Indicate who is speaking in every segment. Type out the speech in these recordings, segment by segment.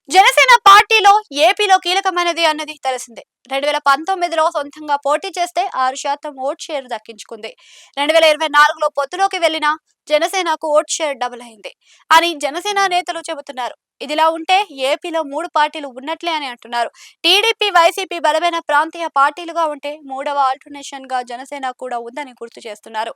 Speaker 1: జనసేన పార్టీలో ఏపీలో కీలకమైనది అన్నది తెలిసిందే. 2019లో సొంతంగా పోటీ చేస్తే 6% ఓట్ షేర్ దక్కించుకుంది. 2024లో పొత్తులోకి వెళ్లిన జనసేనకు ఓట్ షేర్ డబుల్ అయింది అని జనసేన నేతలు చెబుతున్నారు. ఇదిలా ఉంటే ఏపీలో 3 పార్టీలు ఉన్నట్లే అని అంటున్నారు. టీడీపీ, వైసీపీ బలమైన ప్రాంతీయ పార్టీలుగా ఉంటే మూడవ ఆల్టర్నేషన్ గా జనసేన కూడా ఉందని గుర్తు చేస్తున్నారు.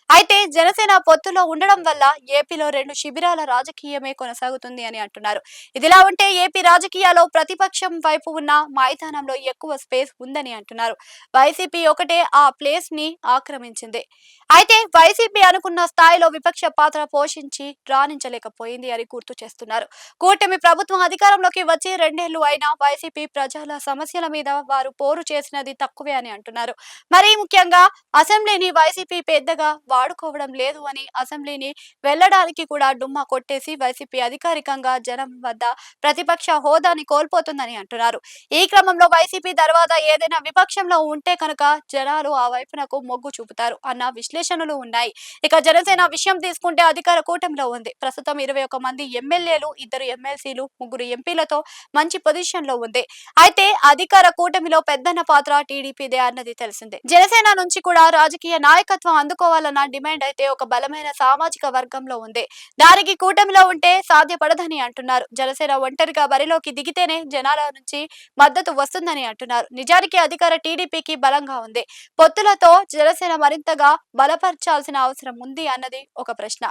Speaker 1: అయితే జనసేన పొత్తులో ఉండడం వల్ల ఏపీలో 2 శిబిరాల రాజకీయమే కొనసాగుతుంది అని అంటున్నారు. ఇదిలా ఉంటే ఏపీ రాజకీయాల్లో ప్రతిపక్షం వైపు ఉన్న మైదానంలో ఎక్కువ స్పేస్ ఉందని అంటున్నారు. వైసీపీ ఒకటే ఆ ప్లేస్ ని ఆక్రమించింది. అయితే వైసీపీ అనుకున్న స్థాయిలో విపక్ష పాత్ర పోషించి రాణించలేకపోయింది అని గుర్తు చేస్తున్నారు. కూటమి ప్రభుత్వం అధికారంలోకి వచ్చి 2 ఏళ్లు అయినా వైసీపీ ప్రజల సమస్యల మీద వారు పోరు చేసినది తక్కువే అని అంటున్నారు. మరీ ముఖ్యంగా అసెంబ్లీని వైసీపీ పెద్దగా వాడుకోవడం లేదు అని, అసెంబ్లీని వెళ్లడానికి కూడా డుమ్మా కొట్టేసి వైసీపీ అధికారికంగా జనం వద్ద ప్రతిపక్ష హోదాని కోల్పోతుందని అంటున్నారు. ఈ క్రమంలో వైసీపీ తర్వాత ఏదైనా విపక్షంలో ఉంటే కనుక జనాలు ఆ వైపునకు మొగ్గు చూపుతారు అన్న విశ్లేషణలు ఉన్నాయి. ఇక జనసేన విషయం తీసుకుంటే అధికార కూటమిలో ఉంది. ప్రస్తుతం 21 మంది ఎమ్మెల్యేలు, 2 ఎమ్మెల్సీలు, 3 ఎంపీలతో మంచి పొజిషన్ లో ఉంది. అయితే అధికార కూటమిలో పెద్దన్న పాత్ర టీడీపీదే అన్నది తెలిసిందే. జనసేన నుంచి కూడా రాజకీయ నాయకత్వం అందుకోవాలన్న డిమాండ్ అయితే ఒక బలమైన సామాజిక వర్గంలో ఉంది. దానికి కూటమిలో ఉంటే సాధ్యపడదని అంటున్నారు. జనసేన ఒంటరిగా బరిలోకి దిగితేనే జనాల నుంచి మద్దతు వస్తుందని అంటున్నారు. నిజానికి అధికార టీడీపీకి బలంగా ఉంది. పొత్తులతో జనసేన మరింతగా బలపరచాల్సిన అవసరం ఉంది అన్నది ఒక ప్రశ్న.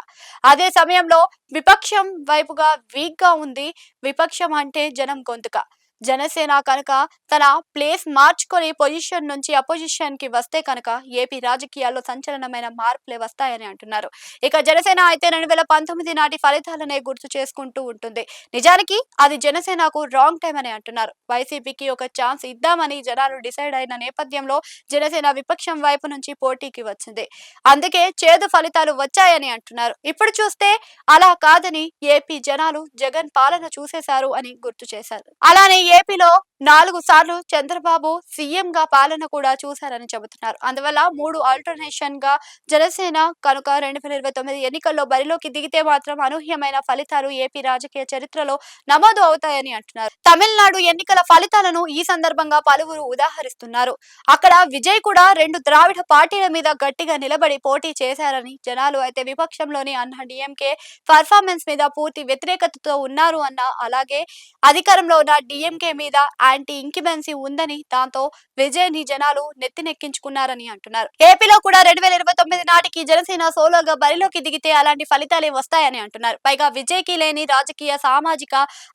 Speaker 1: అదే సమయంలో విపక్షం వైపుగా వీక్ గా ఉంది. విపక్షం అంటే జనం గొంతుక. జనసేన కనుక తన ప్లేస్ మార్చుకొని పొజిషన్ నుంచి అపోజిషన్ కి వస్తే కనుక ఏపీ రాజకీయాల్లో సంచలనమైన మార్పులే వస్తాయని అంటున్నారు. ఇక జనసేన అయితే 2019 నాటి ఫలితాలనే గుర్తు చేసుకుంటూ ఉంటుంది. నిజానికి అది జనసేనకు రాంగ్ టైం అని అంటున్నారు. వైసీపీకి ఒక ఛాన్స్ ఇద్దామని జనాలు డిసైడ్ అయిన నేపథ్యంలో జనసేన విపక్షం వైపు నుంచి పోటీకి వచ్చింది. అందుకే చేదు ఫలితాలు వచ్చాయని అంటున్నారు. ఇప్పుడు చూస్తే అలా కాదని ఏపీ జనాలు జగన్ పాలన చూసేశారు అని గుర్తు చేశారు. అలానే ఏపీలో 4 సార్లు చంద్రబాబు సీఎం గా పాలన కూడా చూశారని చెబుతున్నారు. అందువల్ల 3 ఆల్టర్నేషన్ గా జనసేన కనుక 2029 ఎన్నికల్లో బరిలోకి దిగితే మాత్రం అనూహ్యమైన ఫలితాలు ఏపీ రాజకీయ చరిత్రలో నమోదు అవుతాయని అంటున్నారు. తమిళనాడు ఎన్నికల ఫలితాలను ఈ సందర్భంగా పలువురు ఉదాహరిస్తున్నారు. అక్కడ విజయ్ కూడా 2 ద్రావిడ పార్టీల మీద గట్టిగా నిలబడి పోటీ చేశారని, జనాలు అయితే విపక్షంలోని అన్న డిఎంకే పర్ఫార్మెన్స్ మీద పూర్తి వ్యతిరేకతతో ఉన్నారు అన్న, అలాగే అధికారంలో ఉన్న డిఎంకే మీద యాంటీ ఇంకిబెన్సీ ఉందని, దాంతో విజయ్ ని జనాలు నెత్తినెక్కించుకున్నారని అంటున్నారు. ఏపీలో కూడా 2029 నాటికి జనసేన సోలోగా బరిలోకి దిగితే అలాంటి ఫలితాలే వస్తాయని అంటున్నారు. పైగా విజయ్ కి లేని రాజకీయ సామాజిక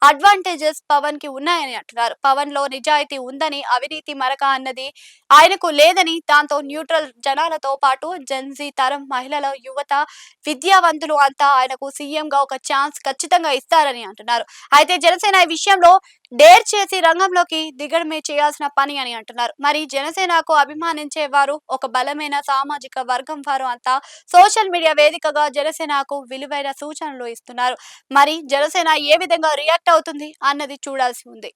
Speaker 1: అడ్వాంటేజెస్ పవన్ కి ఉన్నాయని అంటున్నారు. పవన్ లో నిజాయితీ ఉందని, అవినీతి మరక అన్నది ఆయనకు లేదని, దాంతో న్యూట్రల్ జనాలతో పాటు జెన్జీ తరం మహిళల, యువత, విద్యావంతులు అంతా ఆయనకు సీఎం గా ఒక ఛాన్స్ ఖచ్చితంగా ఇస్తారని అంటున్నారు. అయితే జనసేన ఈ విషయంలో డేర్ చేసి రంగంలోకి దిగడమే చేయాల్సిన పని అని అంటున్నారు. మరి జనసేనకు అభిమానించే వారు, ఒక బలమైన సామాజిక వర్గం వారు అంతా సోషల్ మీడియా వేదికగా జనసేనకు విలువైన సూచనలు ఇస్తున్నారు. మరి జనసేన ఏ విధంగా రియాక్ట్ అవుతుంది అన్నది చూడాల్సి ఉంది.